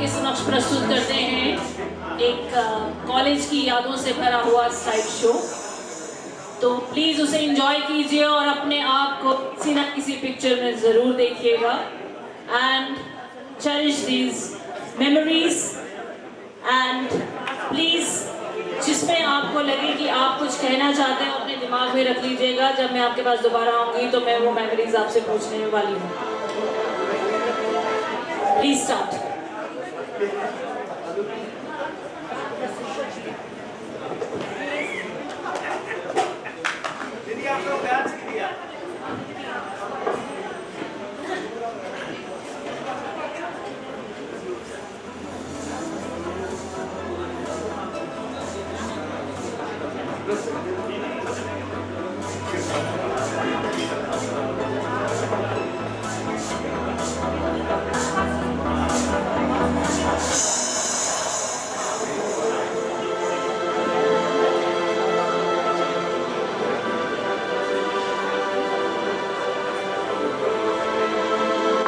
आपके समक्ष प्रस्तुत करते हैं एक कॉलेज की यादों से भरा हुआ स्लाइड शो। तो प्लीज उसे एंजॉय कीजिए और अपने आप को किसी ना किसी पिक्चर में जरूर देखिएगा and cherish these memories and please जिसमें आपको लगे कि आप कुछ कहना चाहते हैं अपने दिमाग में रख लीजिएगा। जब मैं आपके पास दोबारा आऊंगी तो मैं वो मेमोरीज आपसे पूछने वाली हूँ। Please start.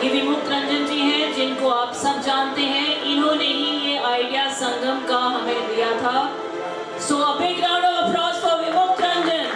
ये विमुक्त रंजन जी हैं जिनको आप सब जानते हैं। इन्होंने ही ये आइडिया संगम का हमें दिया था। So a big round of applause for Vimukt Ranjan.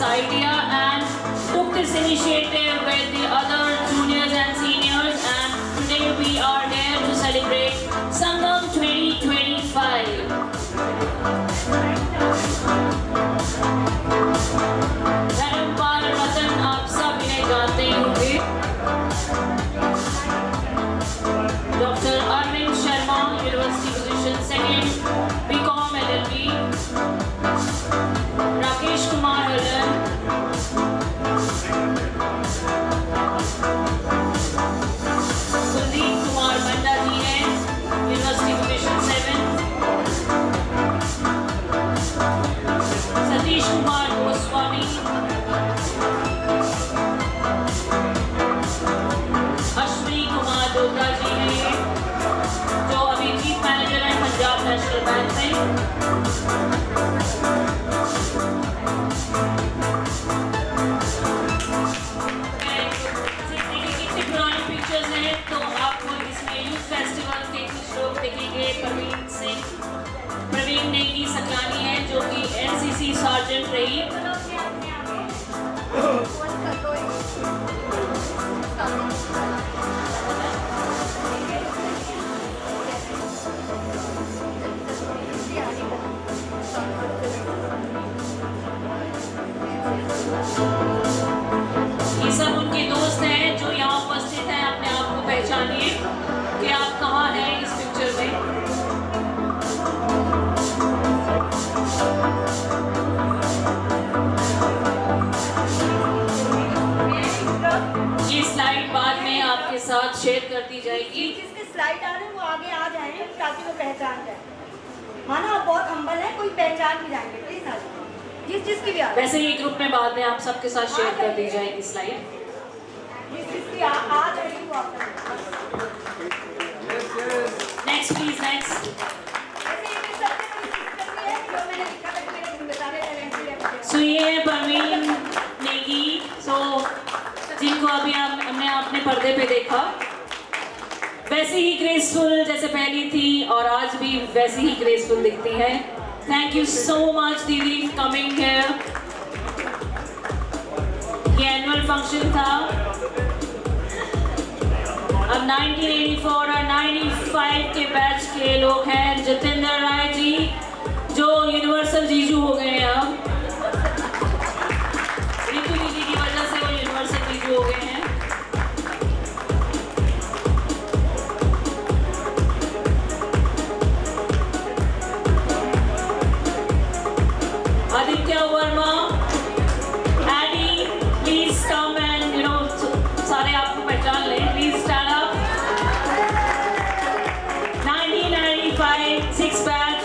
Idea and took this initiative with the other juniors and seniors, and today we are here to celebrate Sangam 2025. Dharmpal रतन आप सब इन्हें जानते होंगे। Doctor Arvind Sharma university position second BCom LLB। Rakesh Kumar Halan, Kuldeep Kumar Banda ji हैं university position 7। Satish Kumar Goswami, Ashwini Kumar Dogra ji हैं जो अभी chief manager हैं पंजाब नेशनल बैंक में। तो आपको इसमें यूथ फेस्टिवल के कुछ लोग दिखेंगे। प्रवीण नेगी सकलानी है जो कि NCC सार्जेंट रही। ये सब उनके दोस्त हैं जो यहाँ उपस्थित हैं। अपने आप को पहचानिए कि आप कहाँ हैं इस पिक्चर में। साथ शेयर कर दी जाएगी। जिसके स्लाइड आ रहे हैं वो आगे आ जाए ताकि वो पहचान जाए। माना आप बहुत हम्बल है, कोई पहचान भी जाएंगे, प्लीज आ जाए जिसकी भी आ रही है। वैसे ही ग्रुप में बाद में आप सबके साथ शेयर कर दी जाएगी स्लाइड। जिसकी आ जाएगी वो आपका। Next please, next. सो ये है परवीन नेगी, सो जिनको अभी हमने अपने पर्दे पे देखा, वैसे ही ग्रेसफुल जैसे पहली थी और आज भी वैसे ही ग्रेसफुल दिखती है। थैंक यू सो मच दीदी कमिंग हियर। ये एनुअल फंक्शन था। अब 1984 और 95 के बैच के लोग हैं। जितेंद्र राय जी जो यूनिवर्सल जीजू हो गए हैं, अब रितु दीदी की वजह से वो यूनिवर्सल जीजू हो गए हैं। Aditya Verma, Eddie, please come and सारे आपको पहचान लें, please stand up. 1995 6 batch,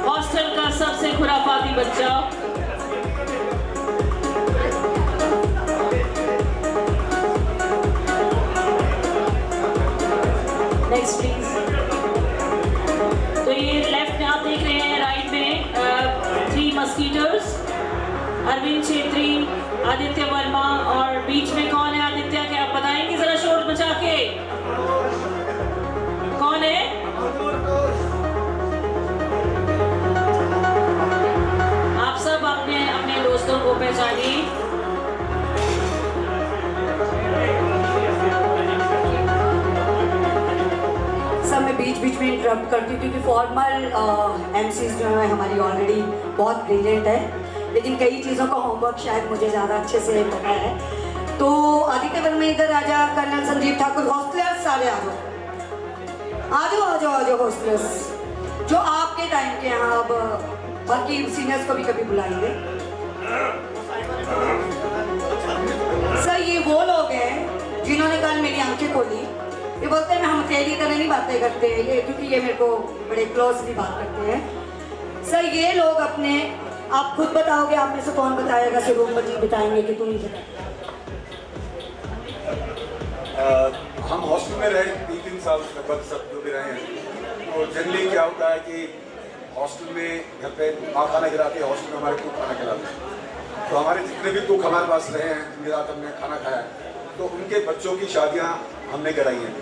hostel का सबसे खुराफाती बच्चा। Next please. तो ये लेफ्ट में आप देख रहे हैं, राइट में 3 मस्कीटर्स, अरविंद छेत्री, आदित्य वर्मा, और बीच में कौन है आदित्य, क्या आप बताएंगे जरा शोर मचा के? कौन है? आप सब अपने अपने दोस्तों को पहचानिए। सब मैं बीच बीच में इंटरप्ट करती हूँ क्योंकि फॉर्मल एमसीज जो है हमारी ऑलरेडी बहुत ब्रिलियंट है, लेकिन कई चीज़ों का होमवर्क शायद मुझे ज़्यादा अच्छे से पता है। तो आदित्य वर्मा इधर आजा, कर्नल संजीव ठाकुर, हॉस्टलर्स सारे आ जाओ आ जाओ हॉस्टलर्स जो आपके टाइम के यहाँ, अब बाकी सीनियर्स को भी कभी बुलाएंगे। सर ये वो लोग हैं जिन्होंने कल मेरी आंखें खोली। ये बोलते हैं हम तेरी तरह नहीं बातें करते हैं ये, क्योंकि ये मेरे को बड़े क्लोजली बात करते हैं। सर ये लोग अपने, आप खुद बताओगे, आप में से कौन बताएगा? शुरू जी बताएंगे कि तुम ही बताओ। हम हॉस्टल में रहे 3-3 साल लगभग, सब जो भी रहे हैं। तो जनरली क्या होता है कि हॉस्टल में घर पे माँ खाना खिलाती है, हॉस्टल में हमारे कुक खाना खिलाते हैं। तो हमारे जितने भी कुक हमारे पास रहे हैं, जिनके साथ हमने खाना खाया, तो उनके बच्चों की शादियाँ हमने कराई हैं।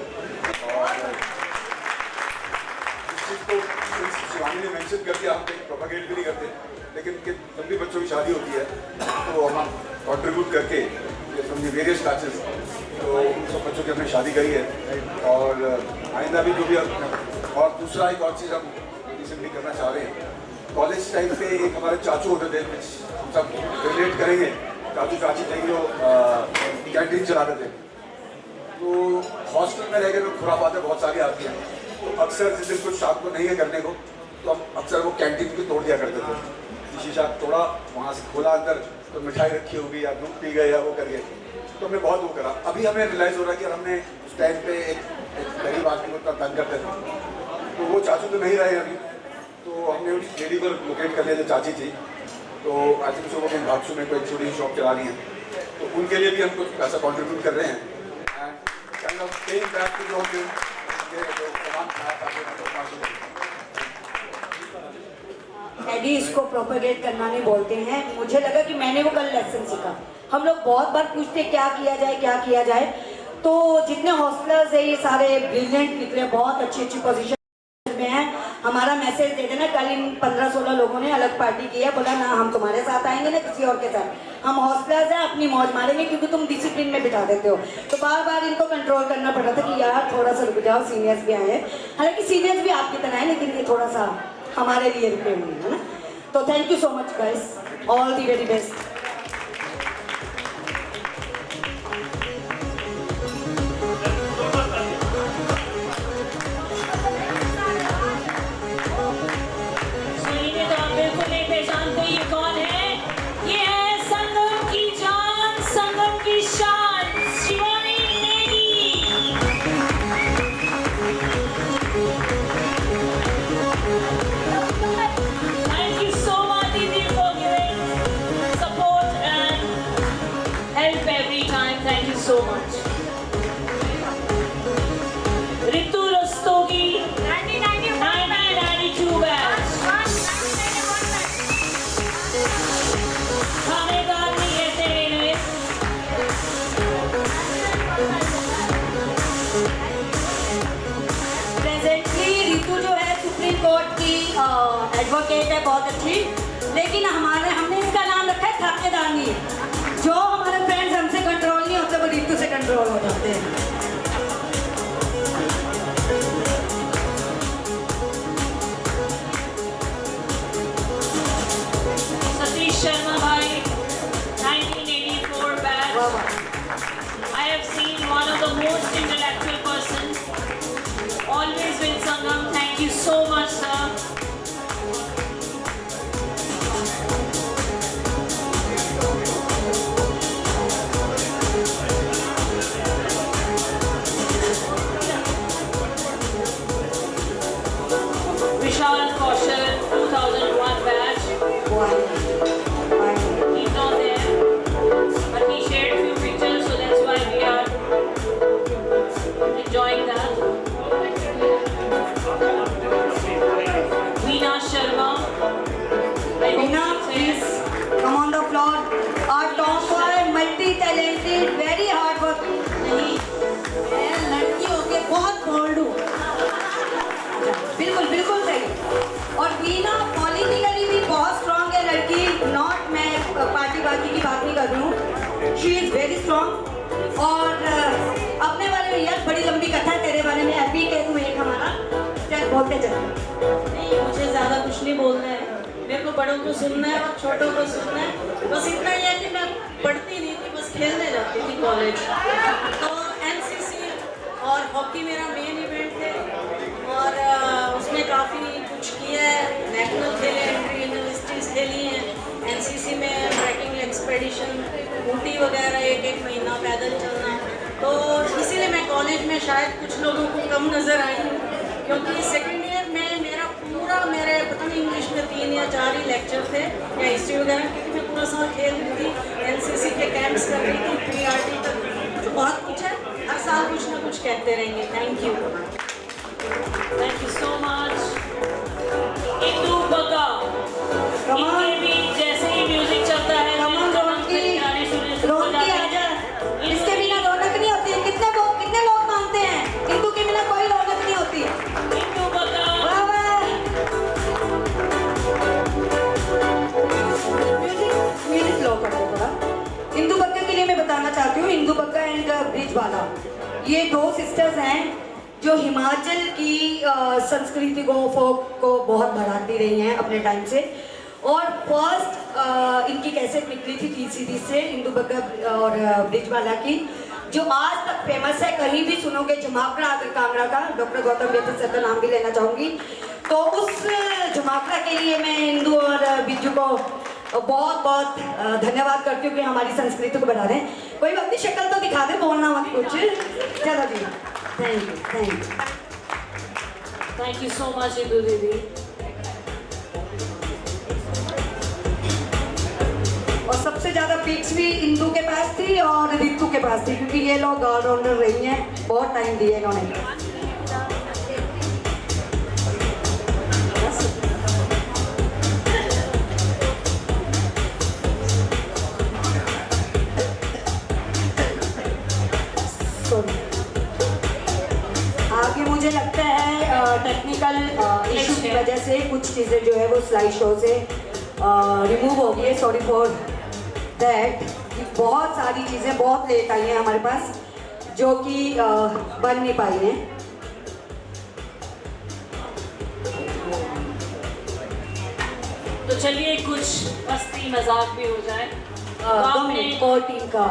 और इस चीज़ को शिवानी ने मेंशन कर दिया, हम प्रोपेगेट भी नहीं करते, लेकिन उनके जब भी बच्चों की शादी होती है तो हम कॉन्ट्रीब्यूट करके फ्रॉम दी वेरियस बैचेस, तो उन सब बच्चों की हमने शादी करी है। और आइंदा भी जो भी, और दूसरा एक और चीज़ हम रिसेंटली करना चाह रहे हैं। कॉलेज टाइम पे एक हमारे चाचू होते थे, हम सब रिलेट करेंगे, चाचू चाची थे जो कैंटीन चलाते थे। तो हॉस्टल में रह गए तो खुराफातें बहुत सारी आती हैं। तो अक्सर जिस दिन कुछ शाम को नहीं है करने को, तो हम अक्सर वो कैंटीन को तोड़ दिया करते थे। शीशा तोड़ा, वहाँ से खोला अंदर, तो मिठाई रखी होगी या दूध पी गए या वो कर गए। तो हमने बहुत वो करा। अभी हमें रियलाइज़ हो रहा है कि हमने उस टाइम पे एक गरीब आदमी को इतना तंग करते थे। तो वो चाचू तो नहीं रहे अभी, तो हमने उस लेडी को लोकेट कर लिया जो चाची थी। तो आई थिंक वो कहीं भागसू में कोई छोटी शॉप चला रही हैं, तो उनके लिए भी हम कुछ पैसा कॉन्ट्रीब्यूट कर रहे हैं। Kind of paying back to जो सामान खाया था। एडी इसको प्रोपेगेट करना नहीं बोलते हैं। मुझे लगा कि मैंने वो कल लेसन सीखा। हम लोग बहुत बार पूछते क्या किया जाए, तो जितने हॉस्टलर्स है ये सारे ब्रिलियंट निकले, बहुत अच्छी पोजीशन में हैं। हमारा मैसेज दे देना, कल इन 15-16 लोगों ने अलग पार्टी की है, बोला ना हम तुम्हारे साथ आएंगे ना किसी और के साथ, हम हॉस्टलर्स हैं, अपनी मौज मारेंगे क्योंकि तुम डिसिप्लिन में बिठा देते हो। तो बार बार इनको कंट्रोल करना पड़ रहा था कि यार थोड़ा सा रुक जाओ, सीनियर्स भी आए हैं। हालांकि सीनियर्स भी आपकी तरह है, लेकिन ये थोड़ा सा हमारे लिए रुके हुए हैं ना। तो thank you so much guys, all the very best. की जान, संगम की शान, Shivani Negi. so much. Ritu Rastogi, 1992 batch. थानेदार भी कहते हैं इन्हें. प्रेजेंटली रितु जो है सुप्रीम कोर्ट की एडवोकेट है, बहुत अच्छी, लेकिन हमने इसका नाम रखा है थानेदारनी. जो हमारे फ्रेंड्स हमसे कंट्रोल नहीं होते वो रितु से कंट्रोल हो जाते हैं. Satish Sharma bhai, 1984 batch. I have seen one of the most intellectual persons. Always with Sangam. Thank you so much, sir. Vishal Kaushal, 2001 batch. He's not there, but he shared a few pictures, so that's why we are enjoying that. Veena Sharma. Veena, please come on the floor. Our tomboy, multi-talented, very hard work. नहीं, मैं लड़की होके बहुत bold हूँ. बिल्कुल बिल्कुल सही. और वीना पॉलिटिकली भी बहुत स्ट्रांग है लड़की. नॉट मैं पार्टी की बात नहीं कर रही हूँ. She is very strong. और अपने बारे में यार बड़ी लंबी कथा है तेरे बारे में. अभी के तुम एक हमारा चल बोलते चलो. नहीं, मुझे ज़्यादा कुछ नहीं बोलना है. मेरे को बड़ों को सुनना है और छोटों को सुनना है. बस इतना ही है कि मैं पढ़ती नहीं थी, बस खेलने जाती थी कॉलेज. तो एनसीसी और हॉकी मेरा मेन इवेंट थे और उसमें काफ़ी कुछ किया है. नेशनल खेले, एंट्री यूनिवर्सिटीज़ खेली हैं. एनसीसी में ट्रैकिंग एक्सपेडिशन, ऊटी वगैरह, एक महीना पैदल चलना. तो इसीलिए मैं कॉलेज में शायद कुछ लोगों को कम नज़र आई हूँ, क्योंकि सेकेंड ईयर में मेरे पता नहीं इंग्लिश में 3 या 4 ही लेक्चर थे या हिस्ट्री वगैरह, क्योंकि मैं पूरा साल खेल रही थी, एनसीसी के कैंप्स कर रही थी, PRT तक. तो बहुत कुछ है, हर साल कुछ ना कुछ कहते रहेंगे. Thank you. Thank you so much. Indu Bagga. इनके भी जैसे ही म्यूजिक चलता है, रोनकी आजा. इसके बिना रौनक नहीं होती. कितने लोग मानते हैं इंदु के बिना कोई रौनक नहीं होती. इंदु बग्गा. वाह वाह. म्यूजिक लो कर दो थोड़ा. इंदु बग्गा के लिए मैं बताना चाहती हूँ, इंदु बग्गा एंड ब्रिजवाला, ये 2 सिस्टर्स हैं जो हिमाचल की संस्कृति को, फोक को बहुत बढ़ाती रही हैं अपने टाइम से. और फर्स्ट इनकी कैसेट निकली थी TCD से, इंदु बग्गा और ब्रिजवाला की, जो आज तक फेमस है. कहीं भी सुनोगे झमाकड़ा आकर कांगड़ा का, डॉक्टर गौतम बेहतर सर का नाम भी लेना चाहूँगी. तो उस झमाकड़ा के लिए मैं इंदु और बिज्जू को बहुत बहुत धन्यवाद करती हूँ कि हमारी संस्कृति को बढ़ा रहे हैं. कोई बात नहीं, शक्ल तो दिखा दे, बोलना मत कुछ. चलो जी, thank you. Thank you so much, Indu दीदी. और सबसे ज़्यादा पिक्स भी इंदु के पास थी और रितु के पास थी, क्योंकि ये लोग ऑलराउंडर रही हैं, बहुत टाइम दिए इन्होंने. आगे मुझे लगता है टेक्निकल इशू की वजह से कुछ चीज़ें जो है वो स्लाइड शो से रिमूव हो गई है. Sorry for that. बहुत सारी चीज़ें बहुत लेट आई हैं हमारे पास, जो कि बन नहीं पाई हैं. तो चलिए कुछ मस्ती मजाक भी हो जाए. कोचिंग का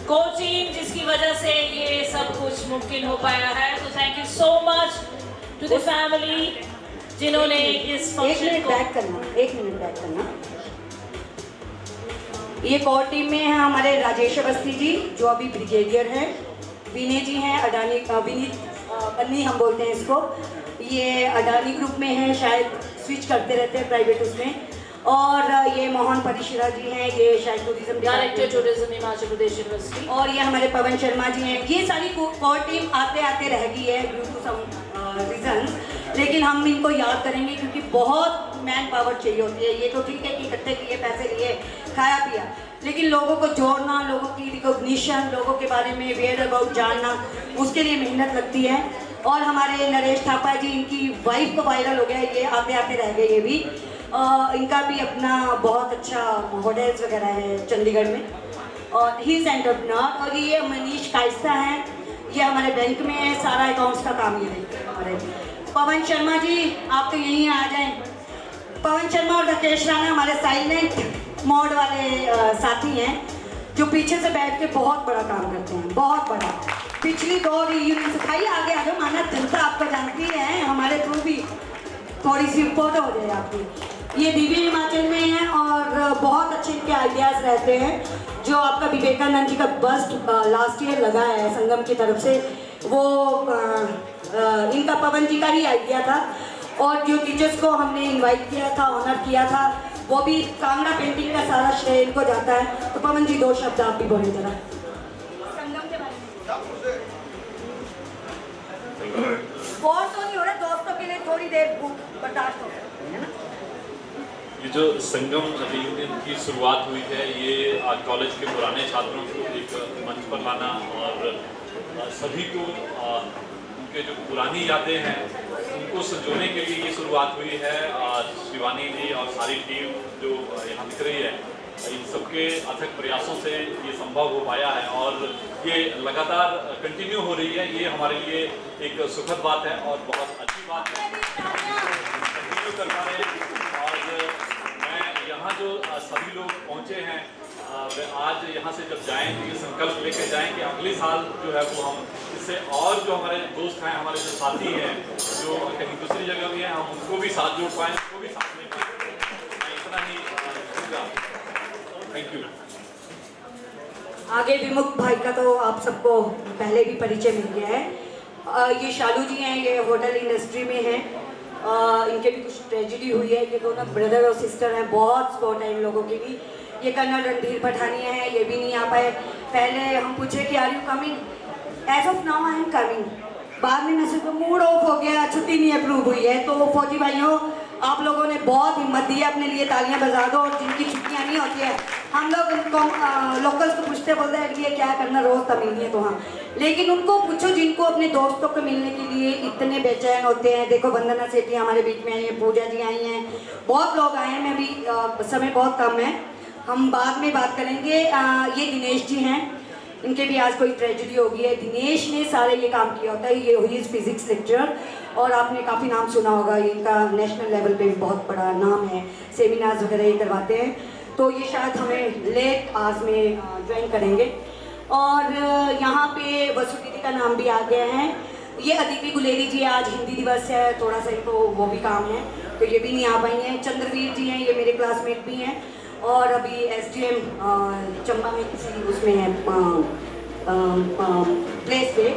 कोचिंग जिसकी वजह से ये सब कुछ मुमकिन हो पाया है. तो thank you so much to the family जिन्होंने इस एक फंक्शन मिनट को. बैक करना. ये कोर टीम में है हमारे राजेश अवस्थी जी, जो अभी ब्रिगेडियर हैं. विनय जी हैं, अडानी विनीत बन्नी हम बोलते हैं इसको. ये अडानी ग्रुप में है, शायद स्विच करते रहते हैं प्राइवेट उसमें. और ये मोहन परिशिरा जी हैं, ये शायद tourism director tourism Himachal Pradesh university. और ये हमारे पवन शर्मा जी हैं। ये सारी कोर टीम आते आते रह गई है ड्यू टू सम रीजंस, लेकिन हम इनको याद करेंगे क्योंकि बहुत मैन पावर चाहिए होती है। ये तो ठीक है कि इकट्ठे किए, पैसे लिए, खाया पिया, लेकिन लोगों को जोड़ना, लोगों की रिकॉग्निशन, लोगों के बारे में वेयर अबाउट जानना, उसके लिए मेहनत लगती है। और हमारे नरेश थापा जी, इनकी वाइफ को वायरल हो गया, ये आते आते रह गए। ये भी इनका भी अपना बहुत अच्छा होटल्स वगैरह है चंडीगढ़ में, और ही इज एंटरप्रेन्योर। और ये मनीष कायस्ता हैं, ये हमारे बैंक में है, सारा अकाउंट्स का काम ये है हमारे। पवन शर्मा जी, आप तो यहीं आ जाएं। पवन शर्मा और राकेश राणा हमारे साइलेंट मोड वाले साथी हैं, जो पीछे से बैठ के बहुत बड़ा काम करते हैं, बहुत बड़ा। पिछली 2 रीयूनियन से खाइए, आगे आ जाओ, माना जनता आपको जानती है, हमारे थ्रू भी थोड़ी सी फोटो हो जाए आपकी। ये दिव्य हिमाचल में है और बहुत अच्छे इनके आइडियाज़ रहते हैं। जो आपका विवेकानंद जी का बस्ट लास्ट ईयर लगा है संगम की तरफ से, वो इनका पवन जी का ही आइडिया था। और जो टीचर्स को हमने इनवाइट किया था, ऑनर किया था, वो भी कांगड़ा पेंटिंग का सारा श्रेय इनको जाता है। तो पवन जी 2 शब्द आप भी बोले जरा संगम के बारे में। में बोर तो नहीं हो रहे, दोस्तों के लिए थोड़ी देर भूख बर्दाश्त हो सकती है ना। ये जो संगम रियूनियन की शुरुआत हुई है, ये आज कॉलेज के पुराने छात्रों को एक मंच पर लाना और सभी को उनके जो पुरानी यादें हैं उनको संजोने के लिए ये शुरुआत हुई है। शिवानी जी और सारी टीम जो यहाँ दिख रही है, इन सबके अथक प्रयासों से ये संभव हो पाया है और ये लगातार कंटिन्यू हो रही है। ये हमारे लिए एक सुखद बात है और बहुत अच्छी बात है, कंटिन्यू कर पा रहे हैं। और मैं यहाँ जो सभी लोग पहुँचे हैं, आज यहाँ से जब जाएँ तो ये संकल्प लेके जाएँ कि अगले साल जो है वो हम इससे और जो हमारे दोस्त हैं, हमारे जो साथी हैं जो कहीं दूसरी जगह भी हैं, हम उनको भी साथ जोड़ पाएँ, उनको भी साथ ले पाएँ। मैं इतना ही कहूँगा। Thank you. आगे विमुक्त भाई का तो आप सबको पहले भी परिचय मिल गया है। ये शालू जी हैं, ये होटल इंडस्ट्री में हैं। इनके भी कुछ ट्रेजिडी हुई है। ये दोनों ब्रदर और सिस्टर हैं, बहुत सपोर्ट है इन लोगों की भी। ये कर्नल रणधीर पठानिया है, ये भी नहीं आ पाए। पहले हम पूछे कि are you coming, as of now I am coming. बाद में मैसेज पर मूड ऑफ हो गया, छुट्टी नहीं अप्रूव हुई है। तो फौजी भाइयों, आप लोगों ने बहुत हिम्मत दी है, अपने लिए तालियां बजा दो। और जिनकी छुट्टियां नहीं होती है, हम लोग उनको लोकल्स को पूछते बोलते हैं कि ये क्या करना, रोज़ तो मिलनी है तो हाँ, लेकिन उनको पूछो जिनको अपने दोस्तों को मिलने के लिए इतने बेचैन होते हैं। देखो वंदना सेठी हमारे बीच में आई है, पूजा जी आई हैं, बहुत लोग आए हैं। मैं भी समय बहुत कम है, हम बाद में बात करेंगे। ये दिनेश जी हैं, इनके भी आज कोई ट्रेजेडी हो गई है। दिनेश ने सारे ये काम किया होता है। ये हुई फिजिक्स लेक्चरर और आपने काफ़ी नाम सुना होगा, इनका नेशनल लेवल पे भी बहुत बड़ा नाम है, सेमिनार्स वगैरह ये करवाते हैं। तो ये शायद हमें लेट आज में ज्वाइन करेंगे। और यहाँ पे वसु दीदी का नाम भी आ गया है। ये अदिति गुलेरी जी, आज हिंदी दिवस है, थोड़ा सा इनको वो भी काम है तो ये भी नहीं आ पाई हैं। चंद्रवीर जी हैं, ये मेरे क्लासमेट भी हैं और अभी SDM चंबा में किसी उसमें है प्लेस पे।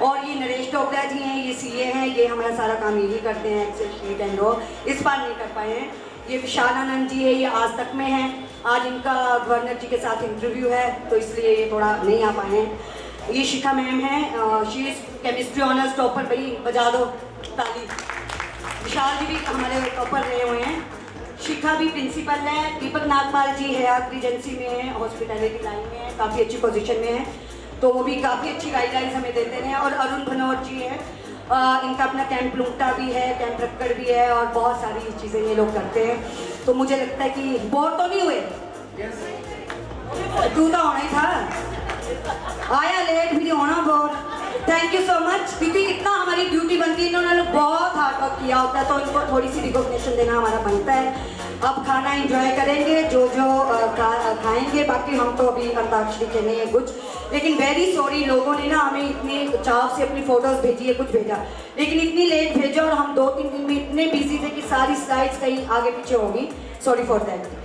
और ये नरेश डोगरा जी हैं, ये CA हैं, ये हमारा सारा काम यही करते हैं, एक्सेल शीट एंड ऑल। इस बार नहीं कर पाए हैं। ये विशाल आनंद जी है, ये आज तक में हैं। आज इनका गवर्नर जी के साथ इंटरव्यू है तो इसलिए ये थोड़ा नहीं आ पाए हैं। ये शिखा मैम हैं, she is chemistry honours topper, भाई बजा दो ताली। विशाल जी भी हमारे टॉपर रहे हुए हैं। शिखा भी प्रिंसिपल है। दीपक नागपाल जी हयात रीजेंसी में है, हॉस्पिटैलिटी लाइन में है, काफ़ी अच्छी पोजीशन में है, तो वो भी काफ़ी अच्छी गाइडलाइंस हमें देते हैं। और अरुण भनौर जी हैं, इनका अपना कैंप लुंगटा भी है, कैंप रक्कड़ भी है और बहुत सारी चीज़ें ये लोग करते हैं। तो मुझे लगता है कि बोर तो नहीं हुए, तू तो होना ही था, आया लेट भी होना bore. Thank you so much, क्योंकि इतना हमारी ड्यूटी बनती है, इन्होंने बहुत हार्ड वर्क किया होता है तो इनको थोड़ी सी रिकॉग्निशन देना हमारा बनता है। अब खाना एंजॉय करेंगे, जो खाएंगे, बाकी हम तो अभी अंताक्षरी खेलने हैं कुछ। लेकिन वेरी सॉरी, लोगों ने ना हमें इतने चाव से अपनी फोटोज भेजी है, कुछ भेजा, लेकिन इतनी लेट भेजा और हम 2-3 दिन में इतने बिजी थे कि सारी स्लाइड्स कहीं आगे पीछे होगी। Sorry for that.